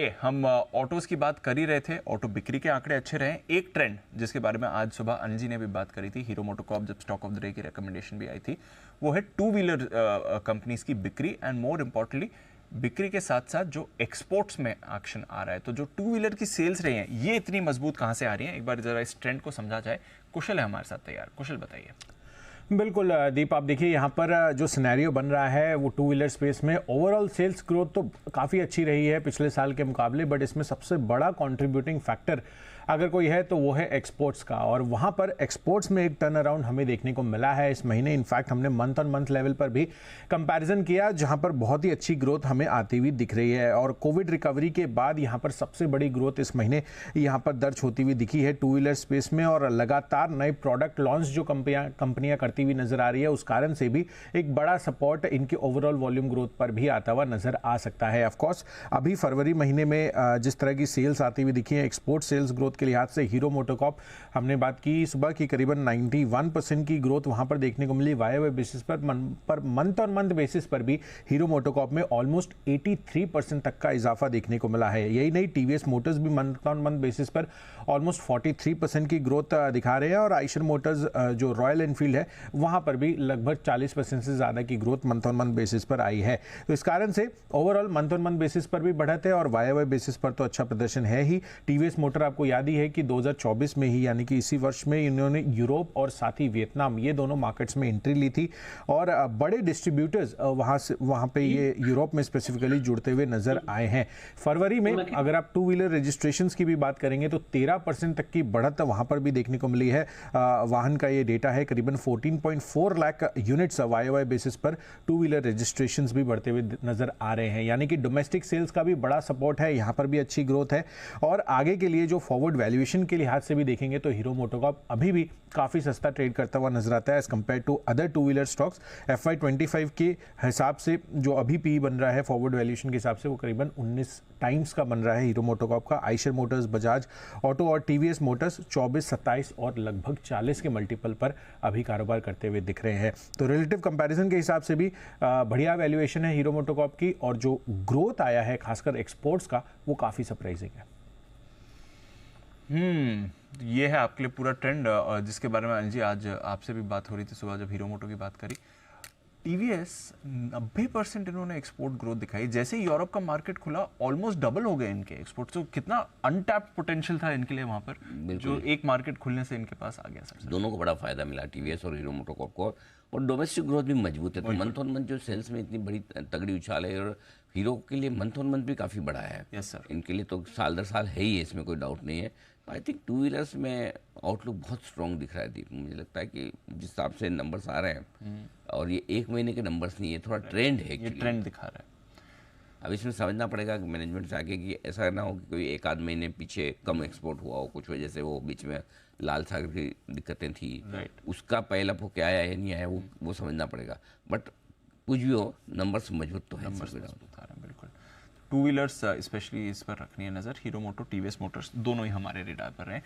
आइए हम ऑटोज़ की बात कर ही रहे थे। ऑटो बिक्री के आंकड़े अच्छे रहे। एक ट्रेंड जिसके बारे में आज सुबह अनिल जी ने भी बात करी थी, हीरो मोटोकॉर्प जब स्टॉक ऑफ द डे की रिकमेंडेशन भी आई थी, वो है टू व्हीलर कंपनीज की बिक्री एंड मोर इम्पोर्टेंटली बिक्री के साथ साथ जो एक्सपोर्ट्स में एक्शन आ रहा है। तो जो टू व्हीलर की सेल्स रही हैं ये इतनी मजबूत कहाँ से आ रही हैं, एक बार जरा इस ट्रेंड को समझा जाए। कुशल है हमारे साथ तैयार। कुशल बताइए। बिल्कुल दीप, आप देखिए यहाँ पर जो सिनेरियो बन रहा है वो टू व्हीलर स्पेस में ओवरऑल सेल्स ग्रोथ तो काफ़ी अच्छी रही है पिछले साल के मुकाबले, बट इसमें सबसे बड़ा कंट्रीब्यूटिंग फैक्टर अगर कोई है तो वो है एक्सपोर्ट्स का। और वहाँ पर एक्सपोर्ट्स में एक टर्न अराउंड हमें देखने को मिला है इस महीने। इनफैक्ट हमने मंथ ऑन मंथ लेवल पर भी कंपैरिजन किया जहाँ पर बहुत ही अच्छी ग्रोथ हमें आती हुई दिख रही है। और कोविड रिकवरी के बाद यहाँ पर सबसे बड़ी ग्रोथ इस महीने यहाँ पर दर्ज होती हुई दिखी है टू व्हीलर स्पेस में। और लगातार नए प्रोडक्ट लॉन्च जो कंपनियाँ करती हुई नजर आ रही है, उस कारण से भी एक बड़ा सपोर्ट इनके ओवरऑल वॉल्यूम ग्रोथ पर भी आता हुआ नजर आ सकता है। ऑफकोर्स अभी फरवरी महीने में जिस तरह की सेल्स आती हुई दिखी है एक्सपोर्ट सेल्स ग्रोथ के लिहाज से, हीरो मोटोकॉर्प हमने बात की सुबह की, करीबन 91% की ग्रोथ वहां पर देखने को मिली वाई बेसिस पर मंथ ऑन मंथ बेसिस पर भी हीरो मोटोकॉर्प में ऑलमोस्ट 83% तक का इजाफा देखने को मिला है। यही नहीं, टीवीएस मोटर्स भी मंथ ऑन मंथ बेसिस पर ऑलमोस्ट 43% की ग्रोथ दिखा रहे हैं। और आइशर मोटर्स जो रॉयल एनफील्ड है वहां पर भी लगभग 40% से ज्यादा की growth month on month basis पर आई है। तो इस कारण से overall month on month basis पर भी बढ़त है और वाई बेसिस पर तो अच्छा प्रदर्शन है ही। टीवीएस मोटर आपको याद ही है कि 2024 में ही, यानी कि इसी वर्ष में इन्होंने यूरोप और साथ ही वियतनाम, ये दोनों मार्केट्स में एंट्री ली थी। और बड़े डिस्ट्रीब्यूटर्स वहां पे ये यूरोप में स्पेसिफिकली जुड़ते हुए नजर आए हैं। फरवरी में अगर आप टू व्हीलर रजिस्ट्रेशंस की भी बात करेंगे तो 13% तक की बढ़त वहां पर भी देखने को मिली है। वाहन का ये डेटा है, करीबन 14.4 लाख यूनिट्स वाई बेसिस पर टू व्हीलर रजिस्ट्रेशंस भी बढ़ते हुए नजर आ रहे हैं। यानी कि डोमेस्टिक सेल्स का भी बड़ा सपोर्ट है, यहाँ पर भी अच्छी ग्रोथ है। और आगे के लिए जो फॉरवर्ड वैल्यूएशन के लिहाज से भी देखेंगे तो हीरो मोटोकॉर्प अभी भी काफी सस्ता ट्रेड करता हुआ नजर आता है as compared to other two wheeler stocks. FY25 के हिसाब से जो अभी पी बन रहा है फॉरवर्ड वैल्यूएशन के हिसाब से, वो करीबन 19 टाइम्स का बन रहा है हीरो मोटोकॉर्प का। आइशर मोटर्स, बजाज ऑटो और टीवीएस मोटर्स 24, 27 और लगभग 40 के मल्टीपल पर अभी कारोबार करते हुए दिख रहे हैं। तो रिलेटिव कंपैरिजन के हिसाब से भी बढ़िया वैल्यूएशन है हीरो मोटोकॉर्प की। और जो ग्रोथ आया है खासकर एक्सपोर्ट्स का, वो काफी सरप्राइजिंग है। ये है आपके लिए पूरा ट्रेंड जिसके बारे में अनिल जी आज आपसे भी बात हो रही थी सुबह जब हीरो मोटो की बात करी। टीवीएस 90% इन्होंने एक्सपोर्ट ग्रोथ दिखाई। जैसे ही यूरोप का मार्केट खुला ऑलमोस्ट डबल हो गए इनके एक्सपोर्ट। तो कितना अनटैप्ड पोटेंशियल था इनके लिए वहां पर, जो एक मार्केट खुलने से इनके पास आ गया। सबसे दोनों को बड़ा फायदा मिला, टीवीएस और हीरो मोटोकॉर्प को। और डोमेस्टिक ग्रोथ भी मजबूत है। तो मंथ ऑन मंथ जो सेल्स में इतनी बड़ी तगड़ी उछाल है, और हीरो के लिए मंथ ऑन मंथ भी काफ़ी बड़ा है। Yes sir. इनके लिए तो साल दर साल है ही है, इसमें कोई डाउट नहीं है। आई थिंक टू व्हीलर्स में आउटलुक बहुत स्ट्रॉन्ग दिख रहा है दीप। मुझे लगता है कि जिस हिसाब से नंबर्स आ रहे हैं, और ये एक महीने के नंबर्स नहीं है, थोड़ा ट्रेंड है, ये ट्रेंड दिखा रहा है। अब इसमें समझना पड़ेगा कि मैनेजमेंट से आगे कि ऐसा ना हो कि कोई एक आध महीने पीछे कम एक्सपोर्ट हुआ हो, कुछ वजह से वो बीच में लाल सागर की दिक्कतें थी, उसका पहला वो क्या आया है नहीं आया, वो समझना पड़ेगा। बट कुछ भी हो, नंबर्स मजबूत तो है। नंबर्स मजबूत आ रहे हैं बिल्कुल। टू व्हीलर्स स्पेशली इस पर रखनी है नज़र। हीरो मोटो, टीवीएस मोटर्स दोनों ही हमारे रेडार पर हैं।